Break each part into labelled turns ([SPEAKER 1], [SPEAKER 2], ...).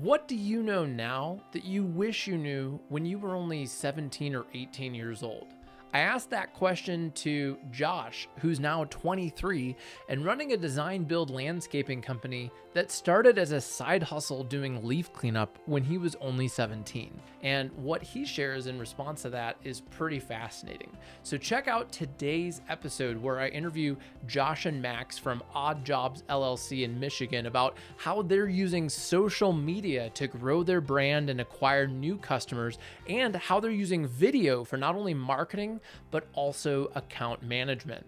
[SPEAKER 1] What do you know now that you wish you knew when you were only 17 or 18 years old? I asked that question to Josh, who's now 23 and running a design build landscaping company that started as a side hustle doing leaf cleanup when he was only 17. And what he shares in response to that is pretty fascinating. So check out today's episode where I interview Josh and Max from Odd Jobs LLC in Michigan about how they're using social media to grow their brand and acquire new customers, and how they're using video for not only marketing, but also account management.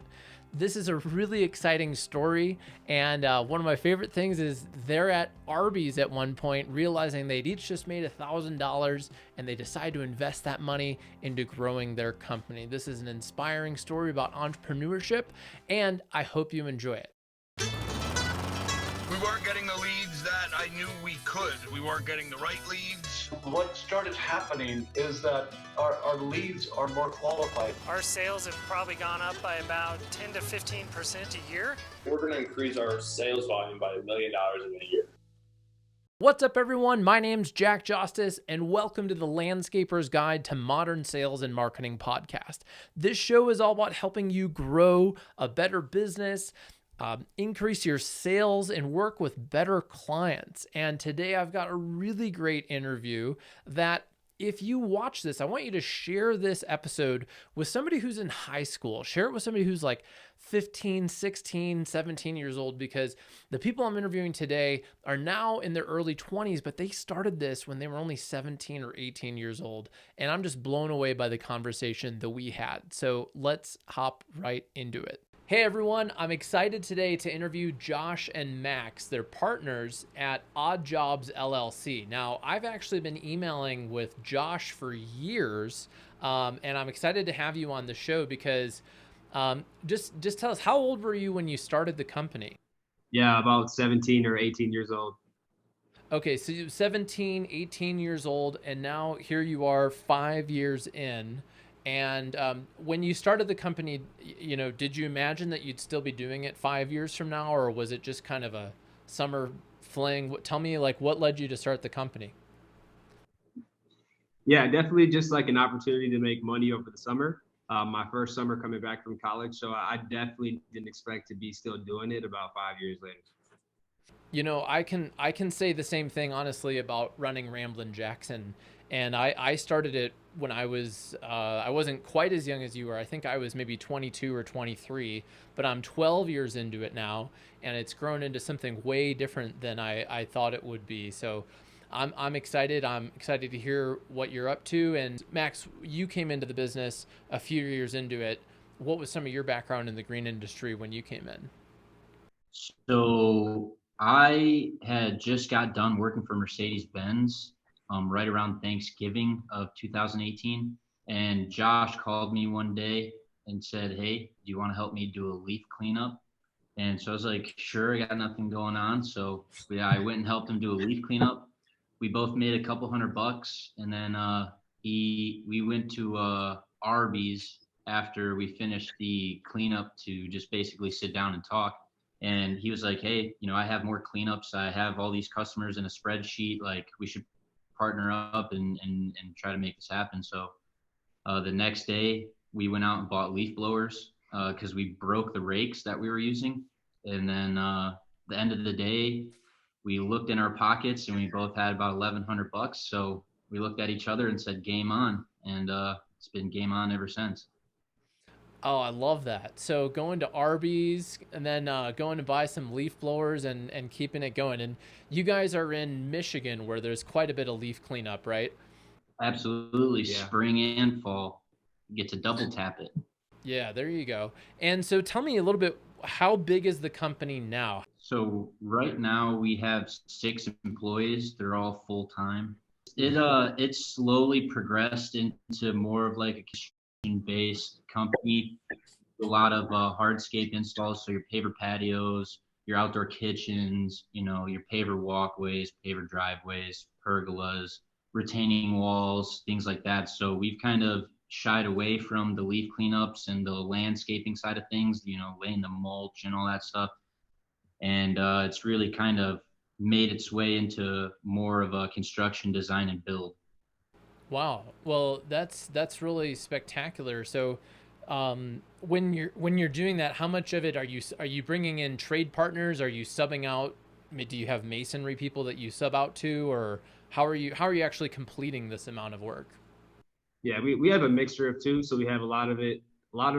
[SPEAKER 1] This is a really exciting story, and one of my favorite things is they're at Arby's at one point, realizing they'd each just made $1,000, and they decide to invest that money into growing their company. This is an inspiring story about entrepreneurship, and I hope you enjoy it.
[SPEAKER 2] We weren't getting the leads that I knew we could. We weren't getting the right leads.
[SPEAKER 3] What started happening is that our leads are more qualified.
[SPEAKER 4] Our sales have probably gone up by about 10 to 15% a year.
[SPEAKER 5] We're going to increase our sales volume by $1 million in a year.
[SPEAKER 1] What's up, everyone? My name's Jack Jostes, and welcome to the Landscaper's Guide to Modern Sales and Marketing podcast. This show is all about helping you grow a better business, increase your sales, and work with better clients. And today I've got a really great interview that if you watch this, I want you to share this episode with somebody who's in high school. Share it with somebody who's like 15, 16, 17 years old, because the people I'm interviewing today are now in their early 20s, but they started this when they were only 17 or 18 years old. And I'm just blown away by the conversation that we had. So let's hop right into it. Hey everyone, I'm excited today to interview Josh and Max. They're partners at Odd Jobs LLC. Now, I've actually been emailing with Josh for years, and I'm excited to have you on the show because just tell us, how old were you when you started the company?
[SPEAKER 5] Yeah, about 17 or 18 years old.
[SPEAKER 1] Okay, so you're 17, 18 years old, and now here you are 5 years in. And when you started the company, did you imagine that you'd still be doing it 5 years from now, or was it just kind of a summer fling? Tell me, what led you to start the company?
[SPEAKER 5] Yeah, definitely just like an opportunity to make money over the summer. My first summer coming back from college, so I definitely didn't expect to be still doing it about 5 years later.
[SPEAKER 1] I can say the same thing honestly about running Ramblin' Jackson. And I started it when I wasn't quite as young as you were. I think I was maybe 22 or 23, but I'm 12 years into it now, and it's grown into something way different than I thought it would be. So I'm excited. I'm excited to hear what you're up to. And Max, you came into the business a few years into it. What was some of your background in the green industry when you came in?
[SPEAKER 6] So I had just got done working for Mercedes-Benz right around Thanksgiving of 2018. And Josh called me one day and said, "Hey, do you want to help me do a leaf cleanup?" And so I was like, "Sure, I got nothing going on." So I went and helped him do a leaf cleanup. We both made a couple $100, and then we went to Arby's after we finished the cleanup to just basically sit down and talk. And he was like, "Hey, I have more cleanups. I have all these customers in a spreadsheet. Like, we should partner up and try to make this happen." So the next day we went out and bought leaf blowers because we broke the rakes that we were using. And then the end of the day, we looked in our pockets and we both had about $1,100. So we looked at each other and said, "Game on." And it's been game on ever since.
[SPEAKER 1] Oh, I love that. So going to Arby's and then going to buy some leaf blowers and keeping it going. And you guys are in Michigan where there's quite a bit of leaf cleanup, right?
[SPEAKER 6] Absolutely.
[SPEAKER 5] Yeah.
[SPEAKER 6] Spring and fall. You get to double tap it.
[SPEAKER 1] Yeah, there you go. And so tell me a little bit, how big is the company now?
[SPEAKER 6] So right now we have 6 employees. They're all full time. It slowly progressed into more of like a based company. A lot of hardscape installs, so your paver patios, your outdoor kitchens, your paver walkways, paver driveways, pergolas, retaining walls, things like that. So we've kind of shied away from the leaf cleanups and the landscaping side of things, laying the mulch and all that stuff. And it's really kind of made its way into more of a construction design and build.
[SPEAKER 1] Wow. Well, that's really spectacular. So, when you're doing that, how much of it are you bringing in trade partners? Are you subbing out? I mean, do you have masonry people that you sub out to, or how are you actually completing this amount of work?
[SPEAKER 5] Yeah, we have a mixture of two. So we have a lot of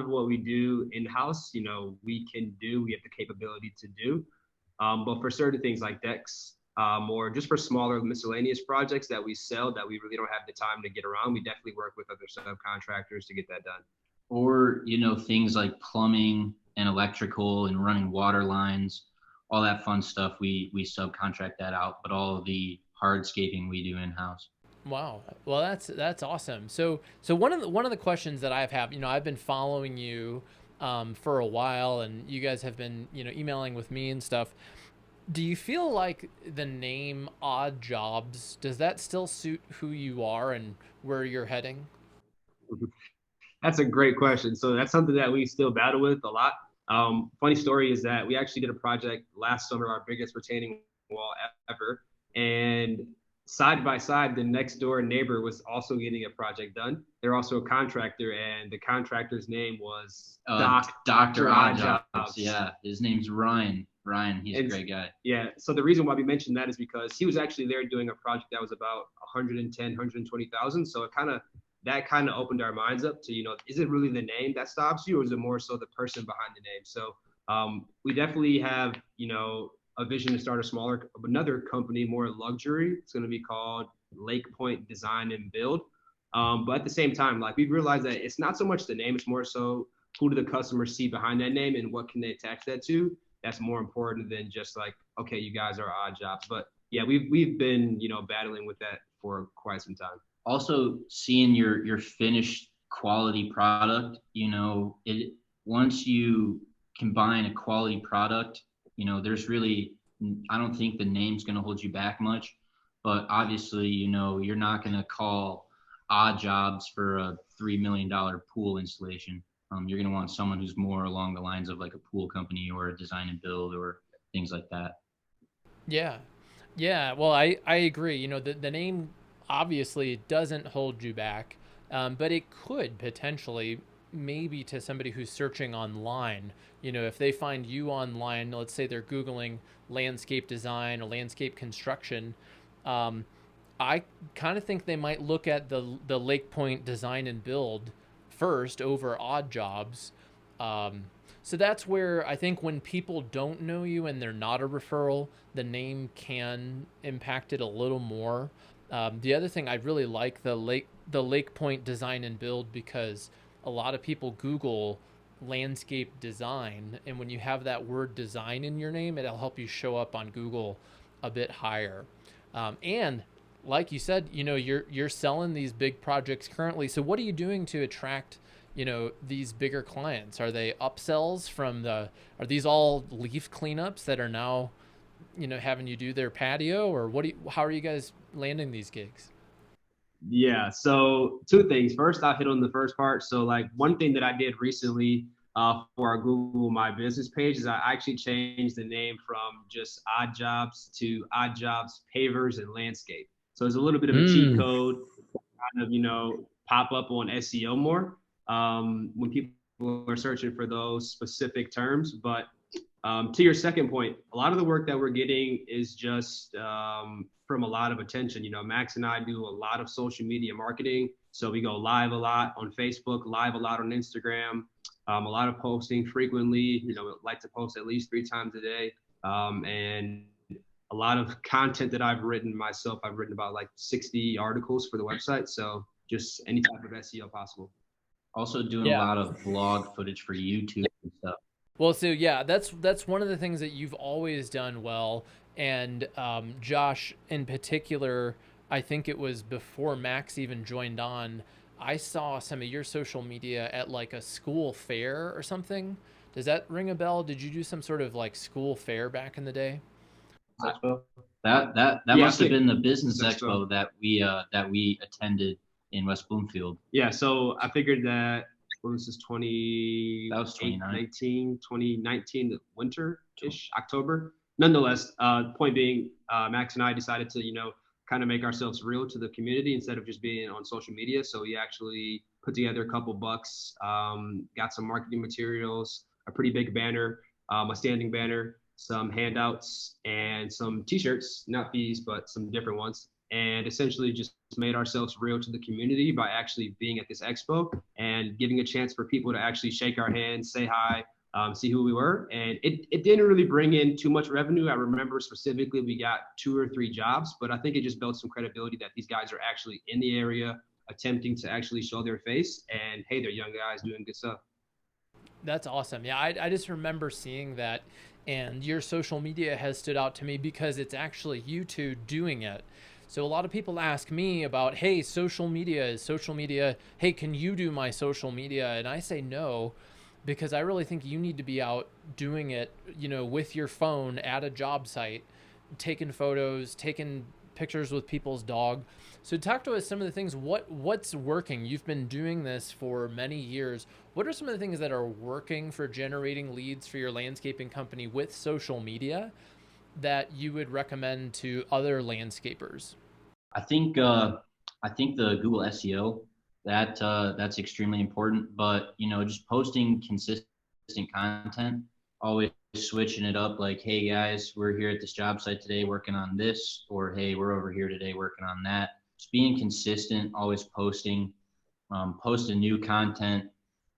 [SPEAKER 5] what we do in-house, we have the capability to do. But for certain things like decks, or just for smaller miscellaneous projects that we sell that we really don't have the time to get around, we definitely work with other subcontractors to get that done.
[SPEAKER 6] Or, things like plumbing and electrical and running water lines, all that fun stuff, we subcontract that out, but all of the hardscaping we do in-house.
[SPEAKER 1] Wow. Well, that's awesome. So one of the questions that I've had, I've been following you for a while, and you guys have been, emailing with me and stuff. Do you feel like the name Odd Jobs, does that still suit who you are and where you're heading?
[SPEAKER 5] That's a great question. So that's something that we still battle with a lot. Funny story is that we actually did a project last summer, our biggest retaining wall ever. And side by side, the next door neighbor was also getting a project done. They're also a contractor, and the contractor's name was
[SPEAKER 6] Dr.
[SPEAKER 5] Oddjobs.
[SPEAKER 6] Oddjobs. Yeah, his name's Ryan. Ryan, he's a great guy.
[SPEAKER 5] Yeah, so the reason why we mentioned that is because he was actually there doing a project that was about 110, 120,000. So that kind of opened our minds up to, is it really the name that stops you, or is it more so the person behind the name? So we definitely have, a vision to start another company, more luxury. It's going to be called Lake Point Design and Build. But at the same time, like, we've realized that it's not so much the name, it's more so who do the customers see behind that name and what can they attach that to? That's more important than just like, okay, you guys are Odd Jobs. But yeah, we've been, battling with that for quite some time.
[SPEAKER 6] Also, seeing your finished quality product, once you combine a quality product, there's really, I don't think the name's going to hold you back much. But obviously, you're not going to call Odd Jobs for a $3 million pool installation. You're going to want someone who's more along the lines of like a pool company or a design and build or things like that.
[SPEAKER 1] Yeah. Yeah. Well, I agree. The name obviously doesn't hold you back, but it could potentially, maybe to somebody who's searching online, if they find you online, let's say they're Googling landscape design or landscape construction, I kind of think they might look at the Lake Point Design and Build first over Odd Jobs. So that's where I think when people don't know you and they're not a referral, the name can impact it a little more. The other thing, I really like the Lake Point Design and Build, because a lot of people Google landscape design, and when you have that word design in your name, it'll help you show up on Google a bit higher. And like you said, you're selling these big projects currently. So what are you doing to attract, these bigger clients? Are they upsells are these all leaf cleanups that are now, having you do their patio, or how are you guys landing these gigs?
[SPEAKER 5] Yeah, so two things. First, I'll hit on the first part. So like one thing that I did recently for our Google My Business page is I actually changed the name from just Odd Jobs to Odd Jobs Pavers and Landscape. So it's a little bit of a cheat code, kind of, pop up on SEO more when people are searching for those specific terms. But to your second point, a lot of the work that we're getting is just from a lot of attention. Max and I do a lot of social media marketing. So we go live a lot on Facebook, live a lot on Instagram, a lot of posting frequently, like to post at least 3 times a day. And a lot of content that I've written myself. I've written about like 60 articles for the website. So just any type of SEO possible.
[SPEAKER 6] Also doing a lot of vlog footage for YouTube and stuff.
[SPEAKER 1] Well, so yeah, that's one of the things that you've always done well. And Josh, in particular, I think it was before Max even joined on, I saw some of your social media at like a school fair or something. Does that ring a bell? Did you do some sort of like school fair back in the day?
[SPEAKER 6] That must have been the business expo that we attended in West Bloomfield.
[SPEAKER 5] Yeah, so I figured that this is 2019, the winter-ish, October. nonetheless, point being, Max and I decided to, kind of make ourselves real to the community instead of just being on social media. So we actually put together a couple bucks, got some marketing materials, a pretty big banner, a standing banner, some handouts, and some t-shirts, not these, but some different ones. And essentially just made ourselves real to the community by actually being at this expo and giving a chance for people to actually shake our hands, say hi, see who we were. And it didn't really bring in too much revenue. I remember specifically we got 2 or 3 jobs, but I think it just built some credibility that these guys are actually in the area attempting to actually show their face. And hey, they're young guys doing good stuff.
[SPEAKER 1] That's awesome. Yeah, I just remember seeing that, and your social media has stood out to me because it's actually you two doing it. So a lot of people ask me about, hey, social media, hey, can you do my social media? And I say no, because I really think you need to be out doing it, with your phone at a job site, taking photos, taking pictures with people's dog. So talk to us some of the things, what's working? You've been doing this for many years. What are some of the things that are working for generating leads for your landscaping company with social media that you would recommend to other landscapers?
[SPEAKER 6] I think the Google SEO, that's extremely important, but just posting consistent content, always switching it up, like, hey guys, we're here at this job site today working on this, or hey, we're over here today working on that. Just being consistent, always posting new content.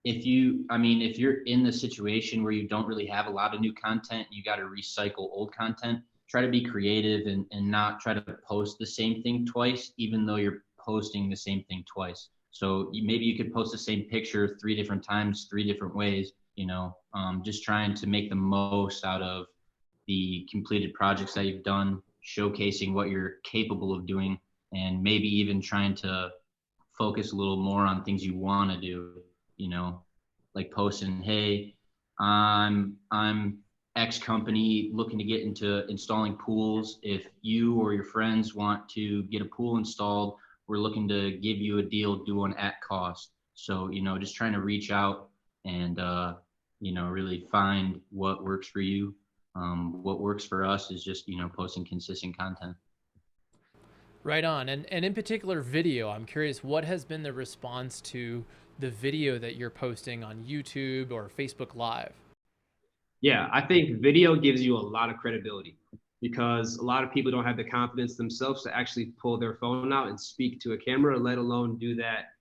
[SPEAKER 6] If you're in the situation where you don't really have a lot of new content, you got to recycle old content. Try to be creative and not try to post the same thing twice, even though you're posting the same thing twice. So maybe you could post the same picture 3 different times, 3 different ways, just trying to make the most out of the completed projects that you've done, showcasing what you're capable of doing, and maybe even trying to focus a little more on things you want to do, like posting, hey, I'm X company looking to get into installing pools. If you or your friends want to get a pool installed, we're looking to give you a deal, do one at cost. So, just trying to reach out and, really find what works for you. What works for us is just, posting consistent content.
[SPEAKER 1] Right on. And in particular, video, I'm curious, what has been the response to the video that you're posting on YouTube or Facebook Live?
[SPEAKER 5] Yeah, I think video gives you a lot of credibility because a lot of people don't have the confidence themselves to actually pull their phone out and speak to a camera, let alone do that.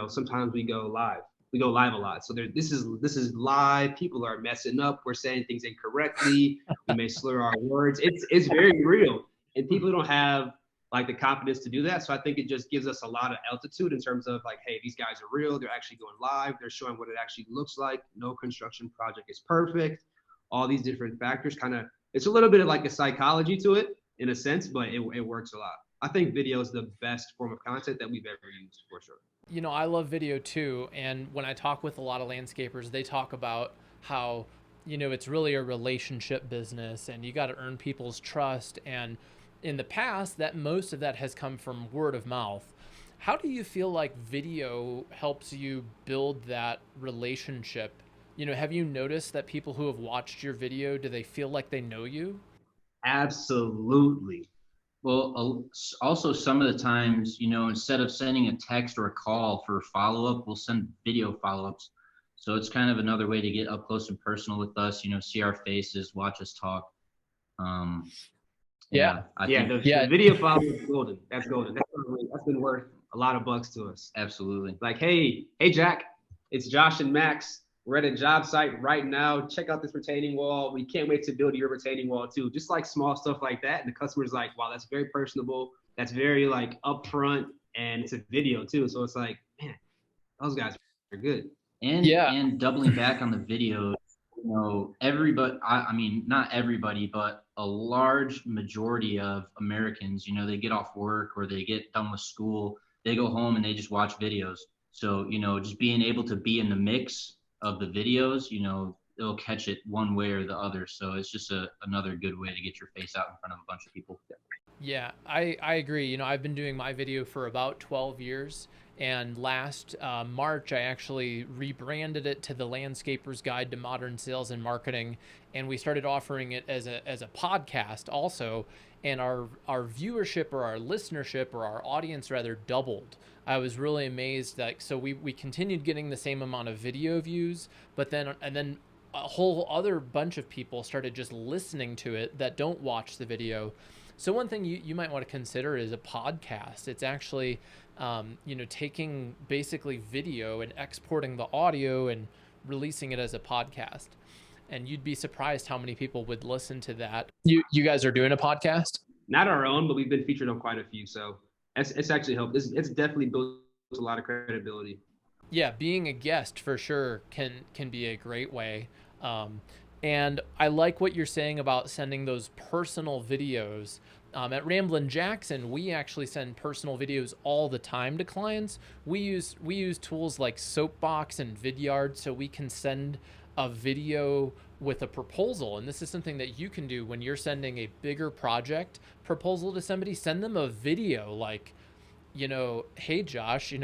[SPEAKER 5] Sometimes we go live. We go live a lot. So this is live. People are messing up. We're saying things incorrectly. We may slur our words. It's very real. And people don't have like the confidence to do that. So I think it just gives us a lot of altitude in terms of like, hey, these guys are real. They're actually going live. They're showing what it actually looks like. No construction project is perfect. All these different factors it's a little bit of like a psychology to it in a sense, but it works a lot. I think video is the best form of content that we've ever used for sure.
[SPEAKER 1] I love video too. And when I talk with a lot of landscapers, they talk about how, it's really a relationship business and you got to earn people's trust. And in the past, that most of that has come from word of mouth. How do you feel like video helps you build that relationship? Have you noticed that people who have watched your video, do they feel like they know you?
[SPEAKER 5] Absolutely.
[SPEAKER 6] Well, also some of the times, instead of sending a text or a call for follow-up, we'll send video follow-ups. So it's kind of another way to get up close and personal with us, see our faces, watch us talk.
[SPEAKER 5] The video follow-up is golden. That's golden. That's been worth a lot of bucks to us.
[SPEAKER 6] Absolutely.
[SPEAKER 5] Like, hey Jack, it's Josh and Max. We're at a job site right now. Check out this retaining wall. We can't wait to build your retaining wall too. Just like small stuff like that. And the customer's like, wow, that's very personable. That's very like upfront, and it's a video too. So it's like, man, those guys are good.
[SPEAKER 6] And doubling back on the video, everybody, I mean, not everybody, but a large majority of Americans, they get off work or they get done with school, they go home and they just watch videos. So, just being able to be in the mix of the videos, they'll catch it one way or the other. So it's just another good way to get your face out in front of a bunch of people.
[SPEAKER 1] Yeah, I agree. I've been doing my video for about 12 years And last March, I actually rebranded it to the Landscaper's Guide to Modern Sales and Marketing, and we started offering it as a podcast also. And our viewership, or our listenership, or our audience rather, doubled. I was really amazed that, so we continued getting the same amount of video views, but then a whole other bunch of people started just listening to it that don't watch the video. So one thing you might want to consider is a podcast. It's actually, taking basically video and exporting the audio and releasing it as a podcast. And you'd be surprised how many people would listen to that. You guys are doing a podcast?
[SPEAKER 5] Not our own, but we've been featured on quite a few. So it's actually helped. It's definitely built a lot of credibility.
[SPEAKER 1] Yeah, being a guest for sure can be a great way. And I like what you're saying about sending those personal videos. At Ramblin' Jackson, we actually send personal videos all the time to clients. We use tools like Soapbox and Vidyard, so we can send a video with a proposal. And this is something that you can do when you're sending a bigger project proposal to somebody. Send them a video like, hey Josh,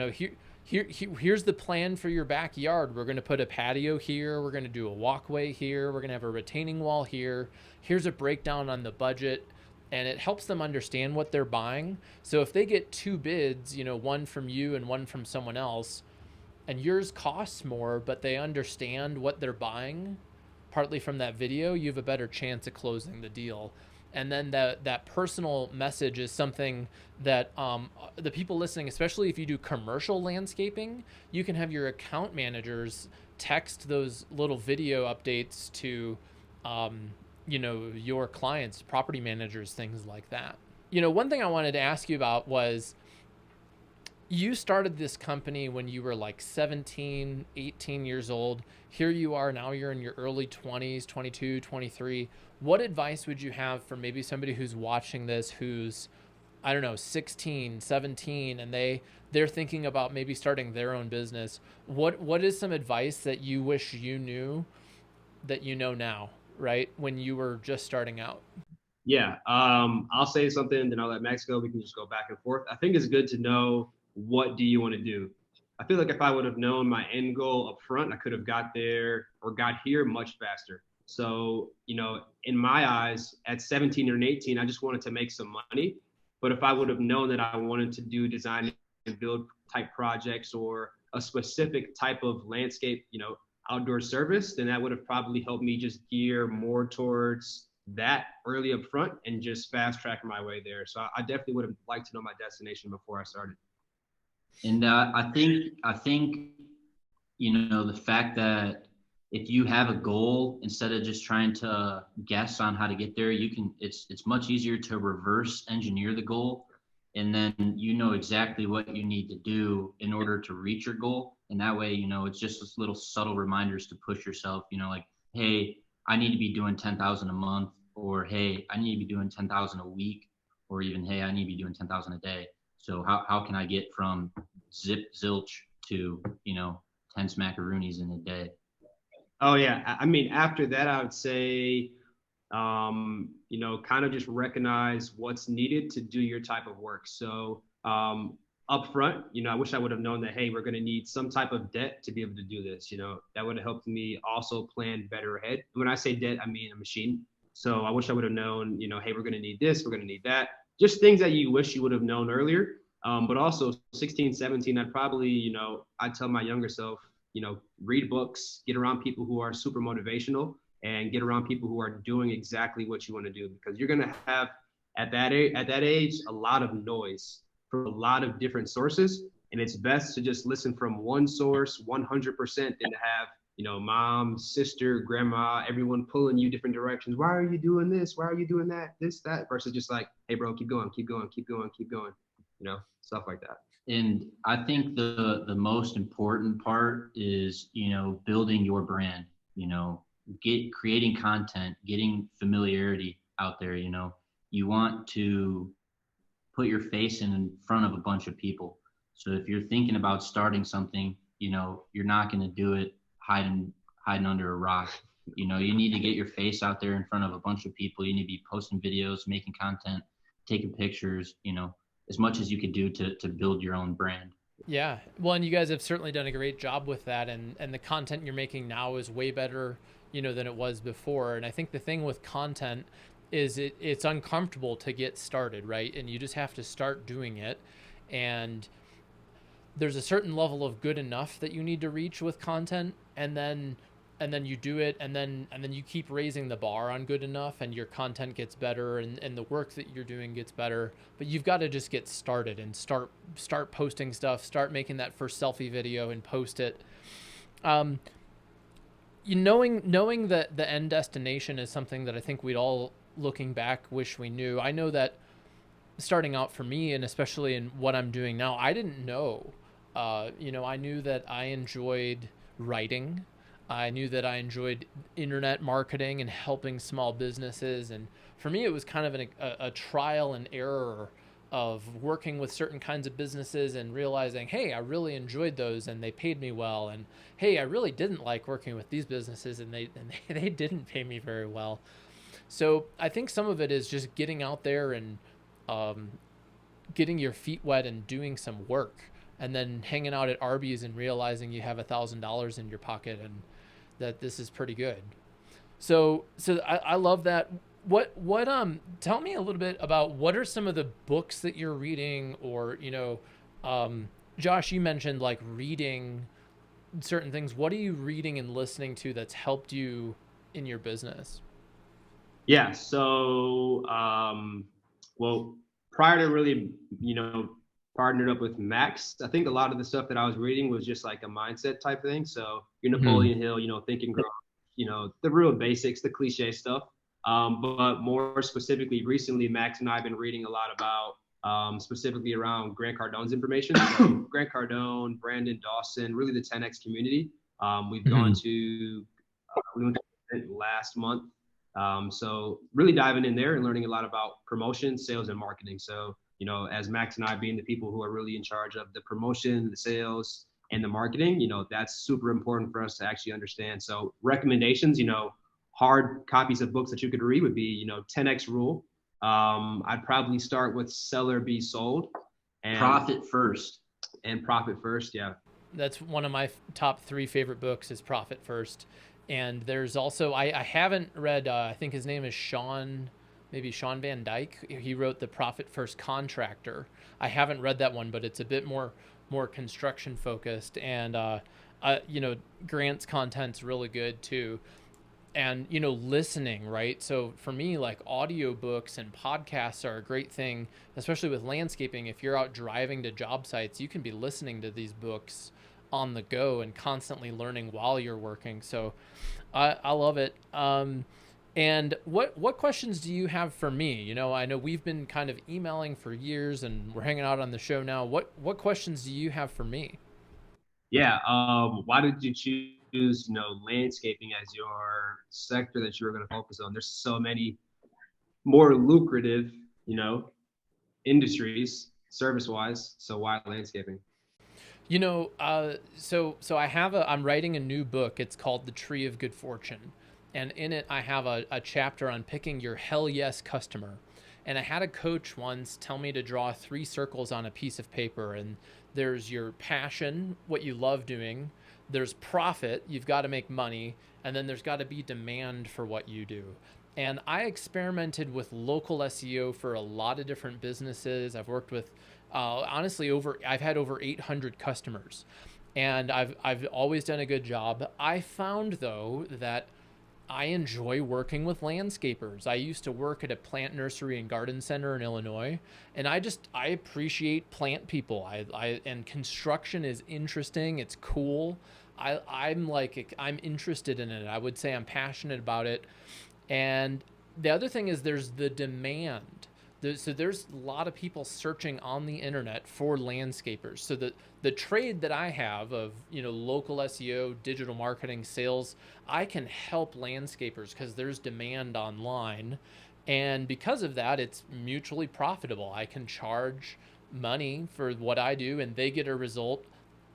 [SPEAKER 1] here's the plan for your backyard. We're going to put a patio here. We're going to do a walkway here. We're going to have a retaining wall here. Here's a breakdown on the budget. And it helps them understand what they're buying. So if they get two bids, one from you and one from someone else, and yours costs more, but they understand what they're buying, partly from that video, you have a better chance of closing the deal. And then that personal message is something that the people listening, especially if you do commercial landscaping, you can have your account managers text those little video updates to your clients, property managers, things like that. One thing I wanted to ask you about was, you started this company when you were like 17, 18 years old. Here you are now, you're in your early 20s, 22, 23. What advice would you have for maybe somebody who's watching this, who's, 16, 17, and they're thinking about maybe starting their own business? What is some advice that you wish you knew that you know now, right, when you were just starting out?
[SPEAKER 5] Yeah, I'll say something, then I'll let Max go. We can just go back and forth. I think it's good to know, what do you want to do? I feel like if I would have known my end goal up front, I could have got there or got here much faster. So, in my eyes, at 17 or 18, I just wanted to make some money. But if I would have known that I wanted to do design and build type projects, or a specific type of landscape, outdoor service, then that would have probably helped me just gear more towards that early up front and just fast track my way there. So I definitely would have liked to know my destination before I started.
[SPEAKER 6] And I think the fact that if you have a goal, instead of just trying to guess on how to get there, it's much easier to reverse engineer the goal, and then exactly what you need to do in order to reach your goal. And that way, it's just this little subtle reminders to push yourself, like, hey, I need to be doing 10,000 a month, or hey, I need to be doing 10,000 a week, or even, hey, I need to be doing 10,000 a day. So how can I get from zilch to, 10 smackaroonies in a day?
[SPEAKER 5] Oh yeah. I mean, after that, I would say, kind of just recognize what's needed to do your type of work. So up front, I wish I would have known that, hey, we're going to need some type of debt to be able to do this. That would have helped me also plan better ahead. When I say debt, I mean a machine. So I wish I would have known, hey, we're going to need this, we're going to need that. Just things that you wish you would have known earlier. But also 16, 17, I'd probably, I'd tell my younger self, read books, get around people who are super motivational, and get around people who are doing exactly what you want to do, because you're going to have at that age a lot of noise from a lot of different sources. And it's best to just listen from one source 100% than to have, mom, sister, grandma, everyone pulling you different directions. Why are you doing this? Why are you doing that? This, that, versus just like, hey bro, keep going, keep going, keep going, keep going, stuff like that.
[SPEAKER 6] And I think the most important part is, building your brand, creating content, getting familiarity out there. You want to put your face in front of a bunch of people. So if you're thinking about starting something, you're not going to do it hiding under a rock. You need to get your face out there in front of a bunch of people. You need to be posting videos, making content, taking pictures, as much as you could do to build your own brand.
[SPEAKER 1] Yeah. Well, and you guys have certainly done a great job with that, and the content you're making now is way better, than it was before. And I think the thing with content is it's uncomfortable to get started, right? And you just have to start doing it. And there's a certain level of good enough that you need to reach with content, and then you do it, and then you keep raising the bar on good enough, and your content gets better, and the work that you're doing gets better. But you've got to just get started and start posting stuff, start making that first selfie video and post it. um knowing that the end destination is something that I think we'd all, looking back, wish we knew. I know that starting out for me, and especially in what I'm doing now, I didn't know. I knew that I enjoyed writing. I knew that I enjoyed internet marketing and helping small businesses. And for me, it was kind of a trial and error of working with certain kinds of businesses and realizing, hey, I really enjoyed those and they paid me well. And hey, I really didn't like working with these businesses, and they didn't pay me very well. So I think some of it is just getting out there and um, getting your feet wet and doing some work, and then hanging out at Arby's and realizing you have $1,000 in your pocket and that this is pretty good. So I love that. Tell me a little bit about what are some of the books that you're reading, or, Josh, you mentioned like reading certain things. What are you reading and listening to that's helped you in your business?
[SPEAKER 5] Yeah. So, well, prior to really, partnered up with Max, I think a lot of the stuff that I was reading was just like a mindset type thing. So your
[SPEAKER 1] Mm-hmm.
[SPEAKER 5] Napoleon Hill, Think and Grow, the real basics, the cliche stuff. But more specifically, recently, Max and I have been reading a lot about specifically around Grant Cardone's information. So Grant Cardone, Brandon Dawson, really the 10X community. We've gone
[SPEAKER 1] Mm-hmm.
[SPEAKER 5] to we went to an event last month. So really diving in there and learning a lot about promotion, sales, and marketing. So, as Max and I being the people who are really in charge of the promotion, the sales, and the marketing, that's super important for us to actually understand. So recommendations, hard copies of books that you could read would be, 10X Rule. I'd probably start with Sell or Be Sold, and
[SPEAKER 6] Profit first.
[SPEAKER 5] Profit First. Yeah.
[SPEAKER 1] That's one of my top three favorite books, is Profit First. And there's also, I haven't read, I think his name is maybe Sean Van Dyke. He wrote The Profit First Contractor. I haven't read that one, but it's a bit more construction focused. And, Grant's content's really good too. And, listening, right? So for me, like, audiobooks and podcasts are a great thing, especially with landscaping. If you're out driving to job sites, you can be listening to these books on the go and constantly learning while you're working. So I love it. And what questions do you have for me? I know we've been kind of emailing for years and we're hanging out on the show now. What questions do you have for me?
[SPEAKER 5] Yeah. Why did you choose, landscaping as your sector that you were going to focus on? There's so many more lucrative, industries service wise. So why landscaping?
[SPEAKER 1] So I'm writing a new book. It's called The Tree of Good Fortune. And in it, I have a chapter on picking your hell yes customer. And I had a coach once tell me to draw 3 circles on a piece of paper. And there's your passion, what you love doing. There's profit, you've got to make money. And then there's got to be demand for what you do. And I experimented with local SEO for a lot of different businesses. I've worked with, honestly, I've had over 800 customers, and I've always done a good job. I found though that I enjoy working with landscapers. I used to work at a plant nursery and garden center in Illinois, and I appreciate plant people. And construction is interesting. It's cool. I'm interested in it. I would say I'm passionate about it. And the other thing is there's the demand. So there's a lot of people searching on the internet for landscapers. So the trade that I have of, local SEO, digital marketing, sales, I can help landscapers because there's demand online. And because of that, it's mutually profitable. I can charge money for what I do and they get a result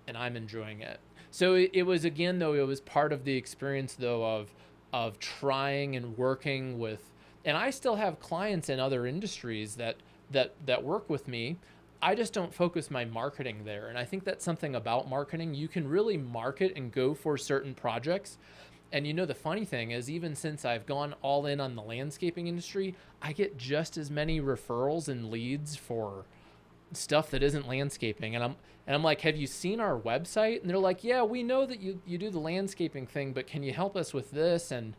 [SPEAKER 1] and I'm enjoying it. So it was, again, though, it was part of the experience, though, of trying and working with, and I still have clients in other industries that work with me. I just don't focus my marketing there. And I think that's something about marketing. You can really market and go for certain projects. And the funny thing is, even since I've gone all in on the landscaping industry, I get just as many referrals and leads for stuff that isn't landscaping. And I'm like, have you seen our website? And they're like, yeah, we know that you do the landscaping thing, but can you help us with this? And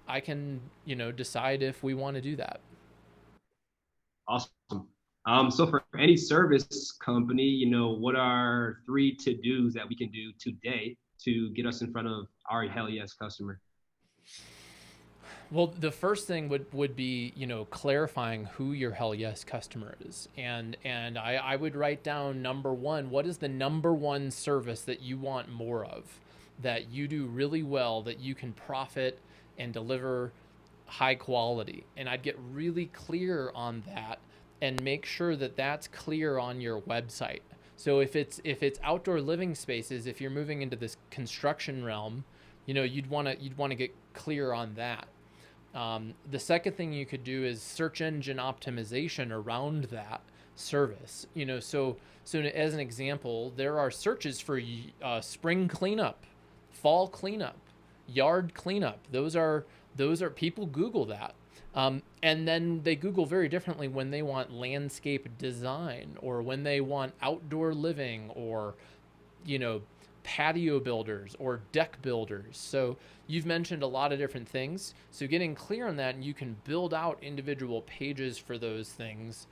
[SPEAKER 1] I can, decide if we want to do that.
[SPEAKER 5] Awesome. So for any service company, what are 3 to-dos that we can do today to get us in front of our hell yes customer?
[SPEAKER 1] Well, the first thing would be, clarifying who your hell yes customer is. And I would write down, number one, what is the number one service that you want more of, that you do really well, that you can profit and deliver high quality? And I'd get really clear on that and make sure that that's clear on your website. So if it's outdoor living spaces, if you're moving into this construction realm, you'd want to get clear on that. The second thing you could do is search engine optimization around that service. So as an example, there are searches for spring cleanup, fall cleanup, yard cleanup. Those are people Google that. And then they Google very differently when they want landscape design, or when they want outdoor living, or, patio builders or deck builders. So you've mentioned a lot of different things. So getting clear on that, and you can build out individual pages for those things.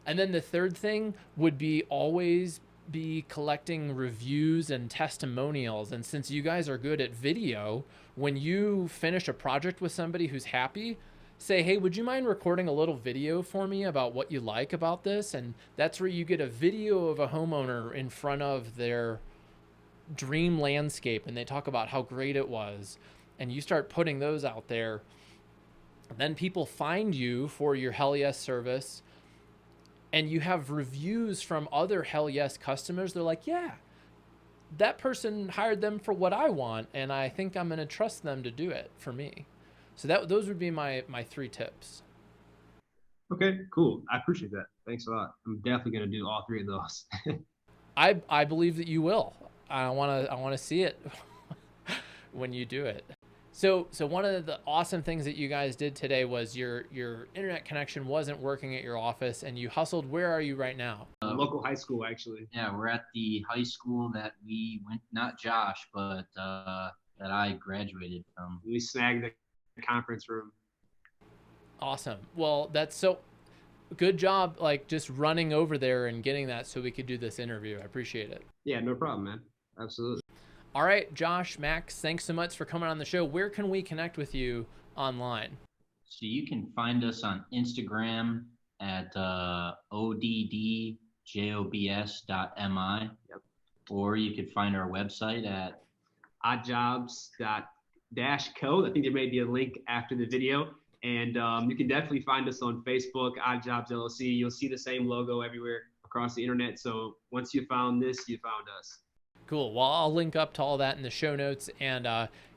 [SPEAKER 1] And then the third thing would be always be collecting reviews and testimonials. And since you guys are good at video, when you finish a project with somebody who's happy, say, hey, would you mind recording a little video for me about what you like about this? And that's where you get a video of a homeowner in front of their dream landscape, and they talk about how great it was. And you start putting those out there. Then people find you for your hell yes service, and you have reviews from other hell yes customers. They're like, yeah, that person hired them for what I want, and I think I'm going to trust them to do it for me. So those would be my 3 tips.
[SPEAKER 5] Okay, cool. I appreciate that. Thanks a lot. I'm definitely going to do all 3 of those.
[SPEAKER 1] I believe that you will. I want to see it when you do it. So one of the awesome things that you guys did today was your internet connection wasn't working at your office, and you hustled. Where are you right now?
[SPEAKER 5] Local high school, actually.
[SPEAKER 6] Yeah, we're at the high school that we went, not Josh, but that I graduated from.
[SPEAKER 5] We snagged the conference room.
[SPEAKER 1] Awesome. Well, that's so good job, like just running over there and getting that so we could do this interview. I appreciate it.
[SPEAKER 5] Yeah, no problem, man. Absolutely.
[SPEAKER 1] All right, Josh, Max, thanks so much for coming on the show. Where can we connect with you online?
[SPEAKER 6] So you can find us on Instagram at oddjobs.mi.
[SPEAKER 5] Yep.
[SPEAKER 6] Or you could find our website at
[SPEAKER 5] oddjobs.co. I think there may be a link after the video. And you can definitely find us on Facebook, Odd Jobs LLC. You'll see the same logo everywhere across the internet. So once you found this, you found us.
[SPEAKER 1] Cool. Well, I'll link up to all that in the show notes. And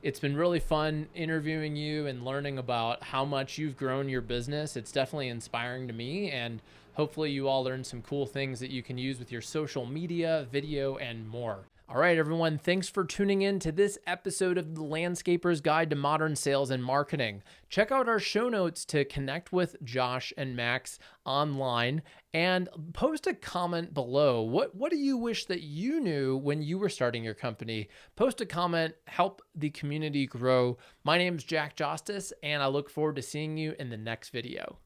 [SPEAKER 1] it's been really fun interviewing you and learning about how much you've grown your business. It's definitely inspiring to me. And hopefully you all learned some cool things that you can use with your social media, video, and more. All right, everyone, thanks for tuning in to this episode of The Landscaper's Guide to Modern Sales and Marketing. Check out our show notes to connect with Josh and Max online, and post a comment below. What do you wish that you knew when you were starting your company? Post a comment, help the community grow. My name's Jack Jostes, and I look forward to seeing you in the next video.